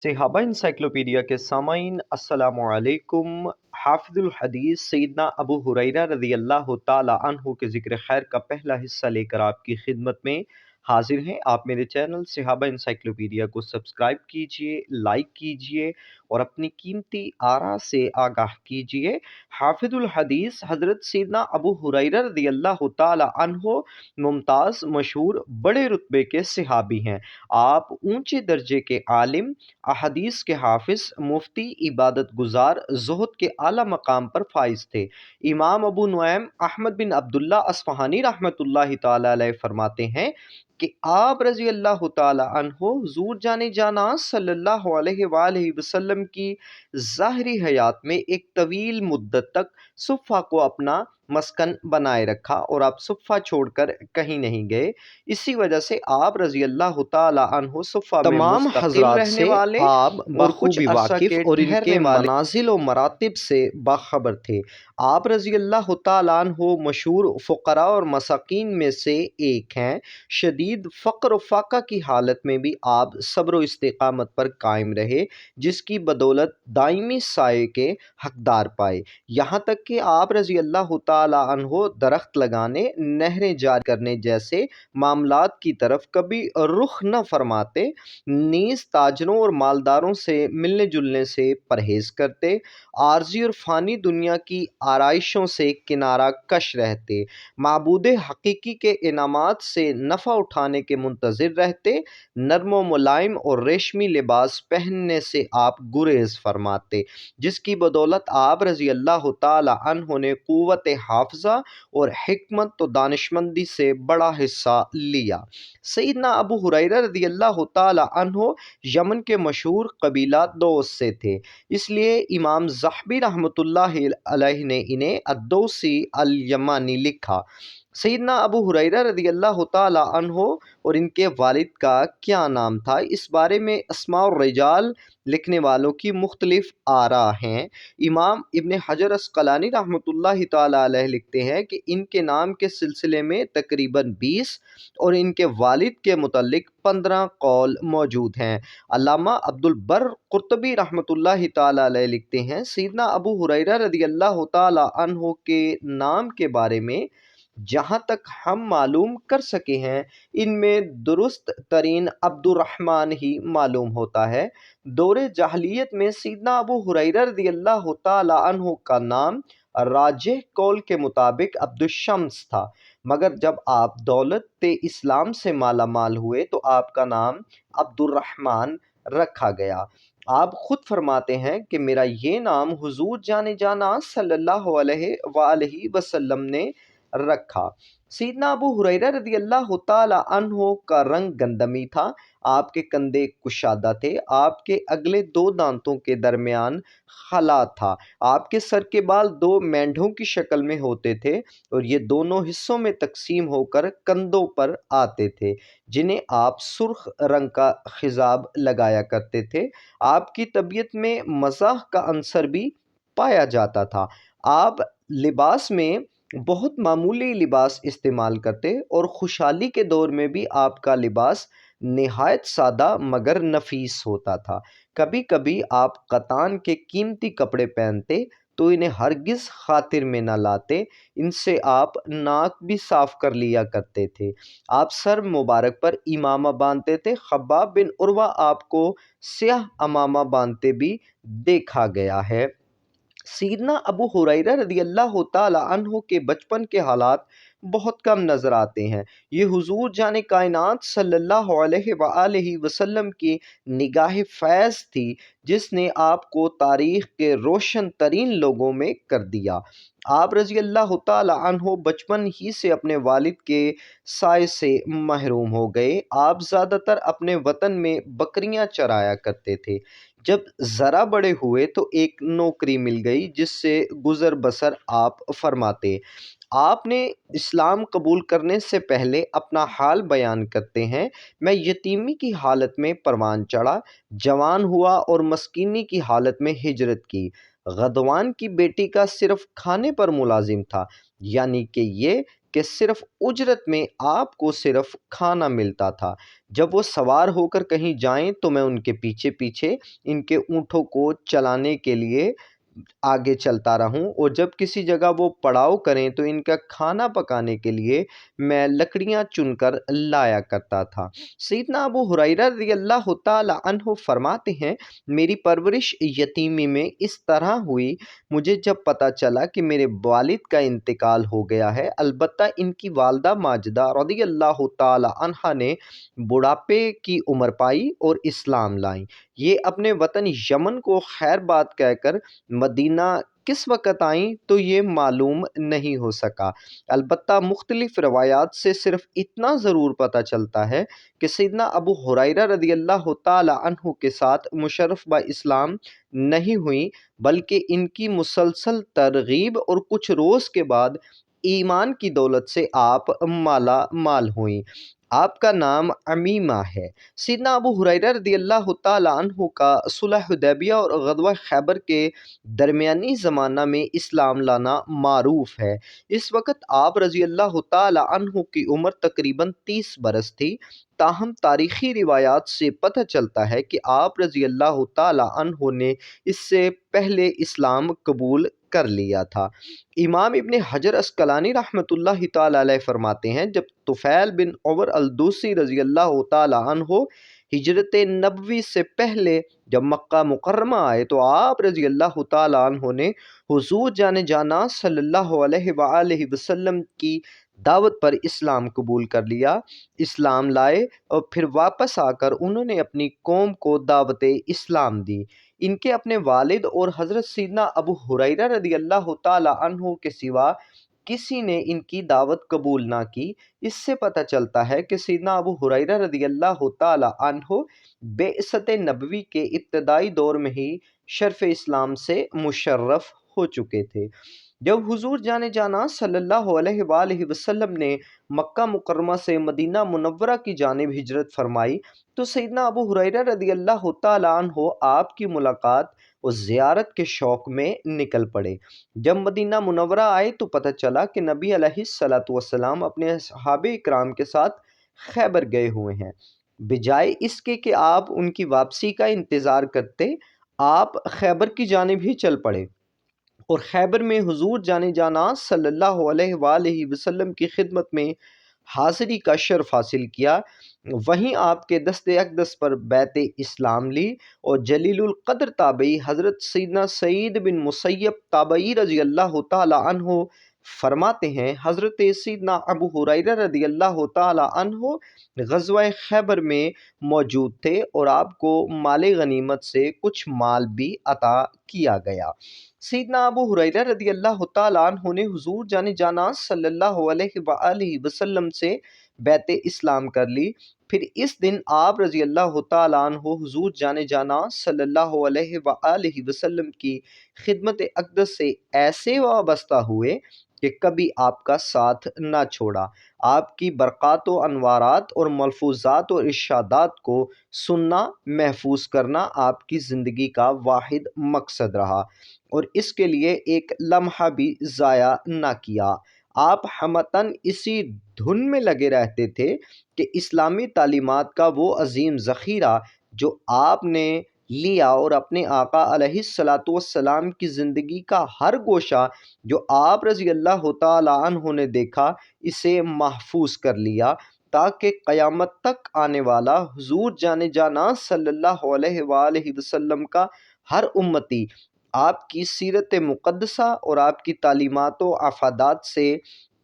सहाबा इंसाइक्लोपीडिया के सामाईन अस्सलामु अलैकुम। हाफिजुल हदीस सैयदना अबू हुरैरा रज़ी अल्लाह ताला अन्हु के ज़िक्र खैर का पहला हिस्सा लेकर आपकी खिदमत में हाजिर हैं। आप मेरे चैनल सहाबा इंसाइक्लोपीडिया को सब्सक्राइब कीजिए, लाइक कीजिए और अपनी कीमती आरा से आगाह कीजिए। हाफिजुल हदीस हज़रत सैयदना अबू हुरैरा रज़ी अल्लाह ताला अन्हु मुमताज़ मशहूर बड़े रुतबे के सहाबी हैं। आप ऊंचे दर्जे के आलिम, अहदीस के हाफिज, मुफ्ती, इबादत गुजार, ज़ुहद के आला मकाम पर फाइज थे। इमाम अबू नुऐम अहमद बिन अब्दुल्ला अस्फ़हानी रहमतुल्लाहि ताला अलैह फरमाते हैं कि आप रज़ी अल्लाह ताला अन्हो हुज़ूर जाने जाना सल्लल्लाहु अलैहि वसल्लम की ज़ाहिरी हयात में एक तवील मुद्दत तक सुफ़ा को अपना मस्कन बनाए रखा और आप सुफ़ा छोड़कर कहीं नहीं गए। इसी वजह से आप रज़ी अल्लाह ताला अन्हो सुफ़ा में तमाम मुस्तकिल हज़रात रहने से वाले आप और कुछ बखूबी अरसा वाकिफ़ के और ठहरने इनके वाले मनाजिल व मरातिब से बाखबर थे। आप रज़ी अल्लाह ताला अन्हु मशहूर फ़ुक़रा और मसाकीन में से एक हैं। शदीद फ़क़्र व फ़ाक़ा की हालत में भी आप सब्र व इस्तिक़ामत पर कायम रहे, जिसकी बदौलत दायमी साये के हक़दार पाए। यहाँ तक कि आप रज़ी अल्लाह ताला अन्हु दरख्त लगाने, नहरें जारी करने जैसे मामलात की तरफ कभी रुख न फरमाते, नीज़ ताजरों और मालदारों से मिलने जुलने से परहेज़ करते, आर्ज़ी और फ़ानी दुनिया की आराइशों से किनारा कश रहते, माबूद हकीकी के इनामात से नफ़ा उठाने के मुंतज़िर रहते, नर्म व मुलायम और रेशमी लिबास पहनने से आप गुरेज़ फरमाते, जिसकी बदौलत आप रज़ी अल्लाह ताला अन्हु ने क़ुव्वत हाफ़िज़ा और हिकमत व दानिशमंदी से बड़ा हिस्सा लिया। सैयदना अबू हुरैरा रज़ी अल्लाह ताला अन्हु यमन के मशहूर कबीला दौस से थे, इसलिए इमाम ज़हबी रहमतुल्लाहि अलैह ने इन्हें अद्दौसी अल यमानी लिखा। सैयदना अबू हुरैरा रज़ी अल्लाह ताला अन्हु और इनके वालिद का क्या नाम था, इस बारे में अस्मा और रिजाल लिखने वालों की मुख्तलिफ आरा हैं। इमाम इब्न हजर अस्क़लानी रहमतुल्लाहि ताला अलैह लिखते हैं कि इनके नाम के सिलसिले में तकरीबन 20 और इनके वालिद के मुतल्लिक 15 कौल मौजूद हैं। अल्लामा अब्दुल बर कुर्तबी रहमतुल्लाहि ताला अलैह लिखते हैं, सैयदना अबू हुरैरा रज़ी अल्लाह ताला अन्हु के नाम के बारे में जहाँ तक हम मालूम कर सके हैं, इनमें दुरुस्त तरीन अब्दुर्रहमान ही मालूम होता है। दौरे जाहलियत में सैयदना अबू हुरैरा रज़ी अल्लाह ताला अन्हु का नाम राजिह कौल के मुताबिक अब्दुश्शम्स था, मगर जब आप दौलत इस्लाम से माला माल हुए तो आपका नाम अब्दुर्रहमान रखा गया। आप खुद फरमाते हैं कि मेरा ये नाम हुजूर जाने जाना सल्लल्लाहु अलैहि वसल्लम ने रखा। सैयदना अबू हुरैरा रज़ी अल्लाह ताला अन्हु का रंग गंदमी था, आपके कंधे कुशादा थे, आपके अगले 2 दांतों के दरमियान खला था, आपके सर के बाल 2 मेंढों की शक्ल में होते थे और ये दोनों हिस्सों में तकसीम होकर कंधों पर आते थे, जिन्हें आप सुर्ख रंग का खिजाब लगाया करते थे। आपकी तबीयत में मज़ाह का अंसर भी पाया जाता था। आप लिबास में बहुत मामूली लिबास इस्तेमाल करते और खुशहाली के दौर में भी आपका लिबास निहायत सादा मगर नफीस होता था। कभी कभी आप कतान के कीमती कपड़े पहनते तो इन्हें हरगिज़ खातिर में न लाते, इनसे आप नाक भी साफ कर लिया करते थे। आप सर मुबारक पर इमामा बांधते थे। खब्बाब बिन उर्वा आपको स्याह अमामा बांधते भी देखा गया है। सैयदना अबू हुरैरा रज़ी अल्लाह ताला अन्हु के बचपन के हालात बहुत कम नज़र आते हैं। ये हुजूर जाने कायनात सल्लल्लाहु अलैहि वसल्लम की निगाह फैज़ थी, जिसने आपको तारीख़ के रोशन तरीन लोगों में कर दिया। आप रज़ी अल्लाह ताला अन्हु बचपन ही से अपने वालिद के साए से महरूम हो गए। आप ज़्यादातर अपने वतन में बकरियां चराया करते थे। जब ज़रा बड़े हुए तो एक नौकरी मिल गई, जिससे गुज़र बसर आप फरमाते। आपने इस्लाम कबूल करने से पहले अपना हाल बयान करते हैं, मैं यतीमी की हालत में परवान चढ़ा, जवान हुआ और मस्कीनी की हालत में हिजरत की। गदवान की बेटी का सिर्फ खाने पर मुलाजिम था, यानी कि ये کہ صرف اجرت میں آپ کو صرف کھانا ملتا تھا۔ جب وہ سوار ہو کر کہیں جائیں تو میں ان کے پیچھے پیچھے ان کے اونٹوں کو چلانے کے لیے آگے چلتا رہوں، اور جب کسی جگہ وہ پڑاؤ کریں تو ان کا کھانا پکانے کے لیے میں لکڑیاں چن کر لایا کرتا تھا۔ سیدنا ابو ہریرہ رضی اللہ تعالی عنہ فرماتے ہیں، میری پرورش یتیمی میں اس طرح ہوئی، مجھے جب پتہ چلا کہ میرے والد کا انتقال ہو گیا ہے، البتہ ان کی والدہ ماجدہ رضی اللہ تعالی عنہا نے بڑھاپے کی عمر پائی اور اسلام لائیں۔ یہ اپنے وطن یمن کو خیر بات کہہ کر مدینہ کس وقت آئیں تو یہ معلوم نہیں ہو سکا، البتہ مختلف روایات سے صرف اتنا ضرور پتہ چلتا ہے کہ سیدنا ابو ہریرہ رضی اللہ تعالی عنہ کے ساتھ مشرف اسلام نہیں ہوئیں، بلکہ ان کی مسلسل ترغیب اور کچھ روز کے بعد ایمان کی دولت سے آپ مالا مال ہوئیں۔ آپ کا نام عمیمہ ہے۔ سیدنا ابو ہریرہ رضی اللہ تعالی عنہ کا صلح حدیبیہ اور غزوہ خیبر کے درمیانی زمانہ میں اسلام لانا معروف ہے۔ اس وقت آپ رضی اللہ تعالی عنہ کی عمر تقریباً 30 برس تھی، تاہم تاریخی روایات سے پتہ چلتا ہے کہ آپ رضی اللہ تعالی عنہ نے اس سے پہلے اسلام قبول کر لیا تھا۔ امام ابن حجر عسقلانی رحمۃ اللہ تعالی علیہ فرماتے ہیں، جب طفیل بن عمر الدوسی رضی اللہ تعالی عنہ ہجرت نبوی سے پہلے جب مکہ مکرمہ آئے تو آپ رضی اللہ تعالی عنہ نے حضور جان جانا صلی اللہ علیہ وآلہ وسلم کی دعوت پر اسلام قبول کر لیا، اسلام لائے اور پھر واپس آ کر انہوں نے اپنی قوم کو دعوت اسلام دی۔ ان کے اپنے والد اور حضرت سیدنا ابو ہریرہ رضی اللہ تعالی عنہ کے سوا کسی نے ان کی دعوت قبول نہ کی۔ اس سے پتہ چلتا ہے کہ سیدنا ابو ہریرہ رضی اللہ تعالی عنہ بعثت نبوی کے ابتدائی دور میں ہی شرف اسلام سے مشرف ہو چکے تھے۔ جب حضور جانے جانا صلی اللہ علیہ وآلہ وسلم نے مکہ مکرمہ سے مدینہ منورہ کی جانب ہجرت فرمائی تو سیدنا ابو ہریرہ رضی اللہ تعالی عنہ آپ کی ملاقات اور زیارت کے شوق میں نکل پڑے۔ جب مدینہ منورہ آئے تو پتہ چلا کہ نبی علیہ الصلوۃ والسلام اپنے صحابہ اکرام کے ساتھ خیبر گئے ہوئے ہیں۔ بجائے اس کے کہ آپ ان کی واپسی کا انتظار کرتے، آپ خیبر کی جانب ہی چل پڑے اور خیبر میں حضور جانے جانا صلی اللہ علیہ وآلہ وسلم کی خدمت میں حاضری کا شرف حاصل کیا۔ وہیں آپ کے دست اقدس پر بیعت اسلام لی اور جلیل القدر تابعی حضرت سیدنا سعید بن مسیب تابعی رضی اللہ تعالی عنہ فرماتے ہیں، حضرت سیدنا ابو ہریرہ رضی اللہ تعالی عنہ غزوہ خیبر میں موجود تھے اور آپ کو مال غنیمت سے کچھ مال بھی عطا کیا گیا۔ سیدنا ابو ہریرہ رضی اللہ تعالی عنہ نے حضور جانے جانا صلی اللہ علیہ وآلہ وسلم سے بیعت اسلام کر لی۔ پھر اس دن آپ رضی اللہ تعالی عنہ حضور جانے جانا صلی اللہ علیہ وآلہ وسلم کی خدمت اقدس سے ایسے وابستہ ہوئے کہ کبھی آپ کا ساتھ نہ چھوڑا۔ آپ کی برکات و انوارات اور ملفوظات و ارشادات کو سننا، محفوظ کرنا آپ کی زندگی کا واحد مقصد رہا اور اس کے لیے ایک لمحہ بھی ضائع نہ کیا۔ آپ ہمتاً اسی دھن میں لگے رہتے تھے کہ اسلامی تعلیمات کا وہ عظیم ذخیرہ جو آپ نے لیا اور اپنے آقا علیہ الصلوۃ والسلام کی زندگی کا ہر گوشہ جو آپ رضی اللہ تعالی عنہ نے دیکھا، اسے محفوظ کر لیا تاکہ قیامت تک آنے والا حضور جانے جانا صلی اللہ علیہ وآلہ وسلم کا ہر امتی آپ کی سیرت مقدسہ اور آپ کی تعلیمات و افادات سے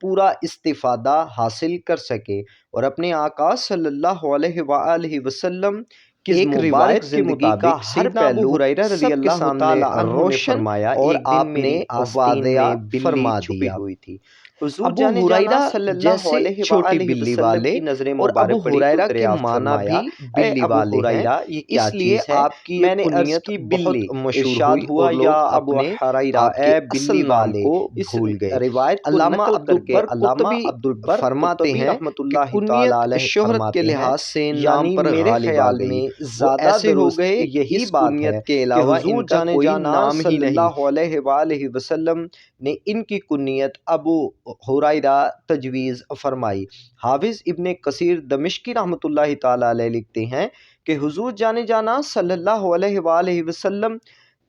پورا استفادہ حاصل کر سکے اور اپنے آقا صلی اللہ علیہ وآلہ وسلم کی ایک روایت کے مطابق سیدنا ابو ہریرہ رضی اللہ تعالی عنہ نے فرمایا، اور آپ نے واضح فرما دیا ہوئی تھی۔ ابو ہریرہ جیسے چھوٹی بلی والے اور ابو ہریرہ کے معنی بھی بلی والے ہیں، اس لیے آپ کی میں نے عرض کی بلی ارشاد ہوا یا ابو ہریرہ اے بلی والے کو بھول گئے۔ روایت علامہ عبدالبر فرماتے ہیں کہ کنیت شہرت کے لحاظ سے نام پر غالب آ گئی، زیادہ ایسے ہو گئے یہی بات ہے کہ حضور جانے جانا صلی اللہ علیہ وآلہ وسلم نے ان کی کنیت ابو हुरैरा तजवीज़ फरमाई। हाफिज़ इब्न कसीर दमिश्की रहमतुल्लाहि ताला अलैह लिखते हैं कि हुजूर जाने जाना सल्लल्लाहु अलैहि वसल्लम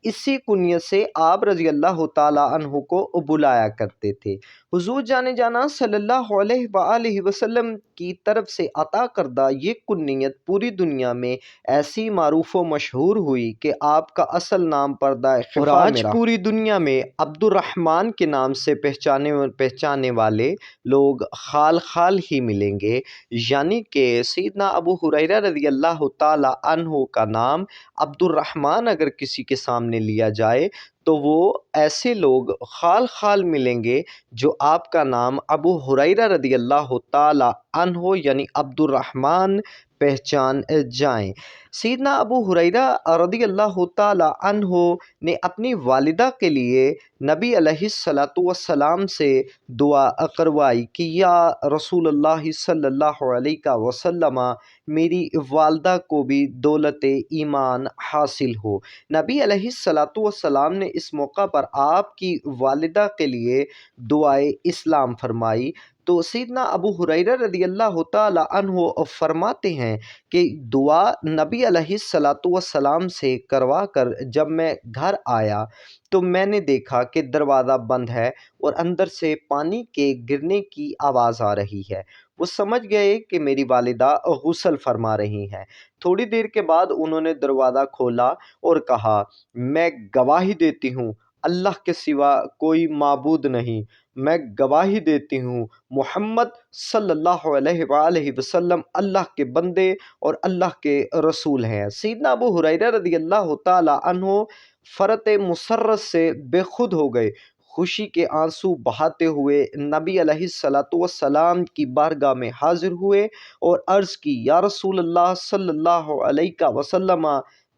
इसी कुनियत से आप रज़ी अल्लाह ताला अन्हु को बुलाया करते थे। हुजूर जाने जाना सल्लल्लाहु अलैहि वसल्लम की तरफ से अता करदा ये कुनियत पूरी दुनिया में ऐसी मारूफ व मशहूर हुई कि आपका असल नाम पर्दा और खिफा में आज रहा। पूरी दुनिया में अब्दुर्रहमान के नाम से पहचाने वाले लोग खाल खाल ही मिलेंगे, यानी कि सैयदना अबू हुरैरा रज़ी अल्लाह ताला अन्हु का नाम अब्दुर्रहमान अगर किसी के सामने लिया जाए तो वो ऐसे लोग खाल खाल मिलेंगे जो आपका नाम अबू हुरैरा रज़ी अल्लाह ताला अन्हु यानी अब्दुर्रहमान पहचान जाएं। सैयदना अबू हुरैरा रज़ी अल्लाह ताला अन्हु ने अपनी वालिदा के लिए नबी अलैहिस्सलातु वस्सलाम से दुआ करवाई कि या रसूलुल्लाह सल्लल्लाहु अलैहि वसल्लम मेरी वालदा को भी दौलत ईमान हासिल हो। नबी अलैहिस्सलातु वस्सलाम ने इस मौका पर आपकी वालिदा के लिए दुआए इस्लाम फरमाई। तो सैयदना अबू हुरैरा रज़ी अल्लाह ताला अन्हु फरमाते हैं कि दुआ नबी अलैहिस्सलातु वस्सलाम से करवा कर जब मैं घर आया तो मैंने देखा कि दरवाज़ा बंद है और अंदर से पानी के गिरने की आवाज़ आ रही है। वो समझ गए कि मेरी वालिदा गुस्ल फरमा रही हैं। थोड़ी देर के बाद उन्होंने दरवाज़ा खोला और कहा, मैं गवाही देती हूँ अल्लाह के सिवा कोई माबूद नहीं, मैं गवाही देती हूँ मोहम्मद सल्लल्लाहु अलैहि वसल्लम अल्लाह के बंदे और अल्लाह के रसूल हैं। सैयदना अबू हुरैरा रज़ी अल्लाह ताला अन्हु फ़रत मुसर्रत से बेखुद हो गए। खुशी के आंसू बहाते हुए नबी अलैहिस्सलातु वस्सलाम की बारगाह में हाजिर हुए और अर्ज़ की, या रसूलल्लाह सल्लल्लाहु अलैहि वसल्लम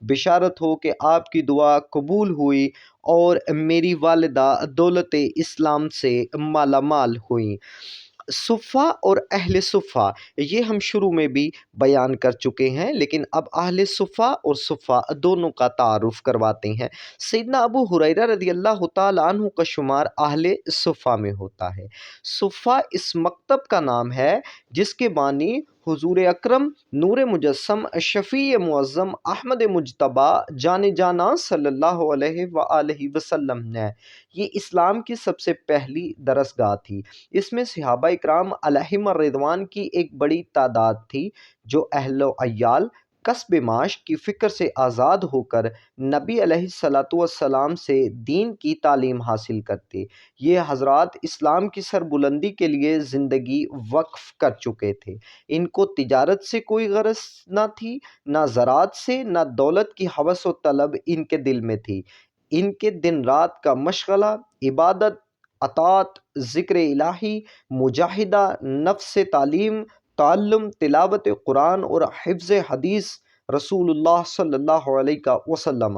बिशारत हो कि आपकी दुआ कबूल हुई और मेरी वालिदा दौलत इस्लाम से मालामाल हुई। सुफ़ा और अहले सुफ़ा ये हम शुरू में भी बयान कर चुके हैं, लेकिन अब अहले सुफ़ा और सुफ़ा दोनों का तारुफ़ करवाते हैं। सैयदना अबू हुरैरा रज़ी अल्लाह ताला अन्हु का शुमार अहले सुफ़ा में होता है। सुफ़ा इस मकतब का नाम है जिसके बानी हुजूर अकरम नूर मुजस्सम शफ़ी मुअज़्ज़म अहमद मुज्तबा जाने जाना सल्लल्लाहु अलैहि वसल्लम ने। ये इस्लाम की सबसे पहली दरसगाह थी। इसमें सहाबा इकराम अलैहिम रिज़वान की एक बड़ी तादाद थी जो अहलो अय्याल कस्ब माश की फ़िक्र से आज़ाद होकर नबी अलैहिस्सलातु वस्सलाम से दीन की तालीम हासिल करते। ये हज़रात इस्लाम की सरबुलंदी के लिए ज़िंदगी वक्फ़ कर चुके थे। इनको तिजारत से कोई गरज ना थी, ना ज़राअत से, ना दौलत की हवस व तलब इनके दिल में थी। इनके दिन रात का मशग़ला इबादत, अतात, ज़िक्र इलाही, मुजाहिदा, नफ्स तालीम, ताल्लुम, तिलावत कुरान और हिफ्ज़ हदीस रसूलुल्लाह सल्लल्लाहु अलैहि वसल्लम।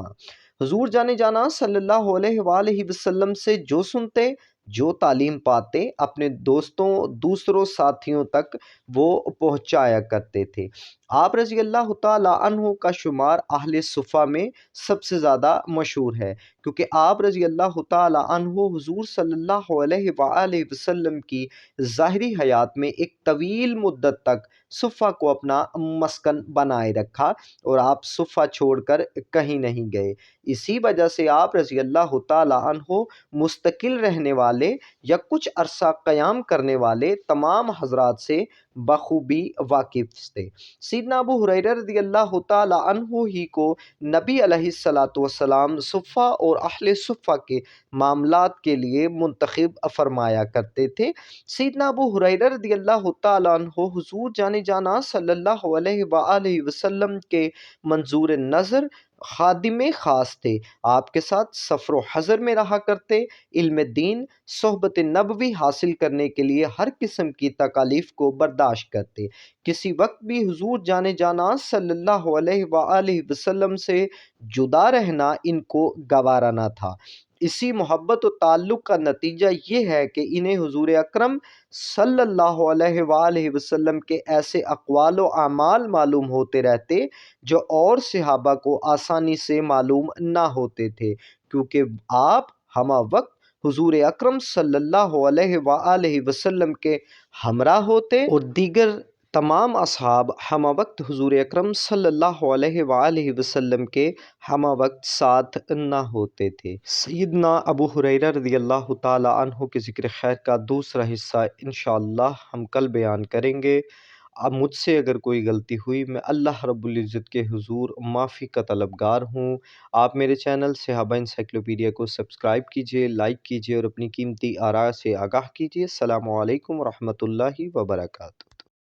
हुजूर जाने जाना सल्लल्लाहु अलैहि वसल्लम से जो सुनते, जो तालीम पाते, अपने दोस्तों दूसरों साथियों तक वो पहुँचाया करते थे। आप रज़ी अल्लाह ताला अन्हु का शुमार अहले सुफ़ा में सबसे ज़्यादा मशहूर है, क्योंकि आप रज़ी अल्लाह ताला अन्हु हुजूर सल्लल्लाहु अलैहि वसल्लम की ज़ाहिरी हयात में एक तवील मुद्दत तक सुफ़ा को अपना मस्कन बनाए रखा और आप सुफ़ा छोड़कर कहीं नहीं गए। इसी वजह से आप रज़ी अल्लाह ताला अन्हु मुस्तकिल रहने वाले या कुछ अरसा क़याम करने वाले तमाम हज़रात से बखूबी वाकिफ़ थे। सैयदना अबू हुरैरा रज़ी अल्लाह ताला अन्हु ही को नबी अलैहिस्सलातु वस्सलाम सुफ़ा और अहले सुफ़ा के मामलात के लिए मुंतखब फरमाया करते थे। सैयदना अबू हुरैरा रज़ी अल्लाह ताला अन्हु हुजूर जाने जाना सल्लल्लाहु अलैहि वसल्लम के मंजूर नज़र खादिम ख़ास थे। आपके साथ सफ़र व हज़र में रहा करते, इल्म दीन सोहबत नबवी हासिल करने के लिए हर किस्म की तकालीफ को बर्दाश्त करते। किसी वक्त भी हुजूर जाने जाना सल्लल्लाहु अलैहि वसल्लम से जुदा रहना इनको गवारा न था। इसी मोहब्बत और ताल्लुक़ का नतीजा ये है कि इन्हें हुजूर अकरम सल्लल्लाहु अलैहि वसल्लम के ऐसे अक़वाल व अमाल मालूम होते रहते जो और सहाबा को आसानी से मालूम ना होते थे, क्योंकि आप हमा वक्त حضور اکرم صلی اللہ علیہ وآلہ وسلم کے ہمراہ ہوتے اور دیگر تمام اصحاب ہمہ وقت حضور اکرم صلی اللہ علیہ وآلہ وسلم کے ہمہ وقت ساتھ نہ ہوتے تھے۔ سیدنا ابو ہریرہ رضی اللہ تعالی عنہ کے ذکر خیر کا دوسرا حصہ انشاءاللہ ہم کل بیان کریں گے۔ اب مجھ سے اگر کوئی غلطی ہوئی، میں اللہ رب العزت کے حضور معافی کا طلبگار ہوں۔ آپ میرے چینل صحابہ انسائکلوپیڈیا کو سبسکرائب کیجئے، لائک کیجئے اور اپنی قیمتی آراء سے آگاہ کیجئے۔ السلام علیکم ورحمۃ اللہ وبرکاتہ۔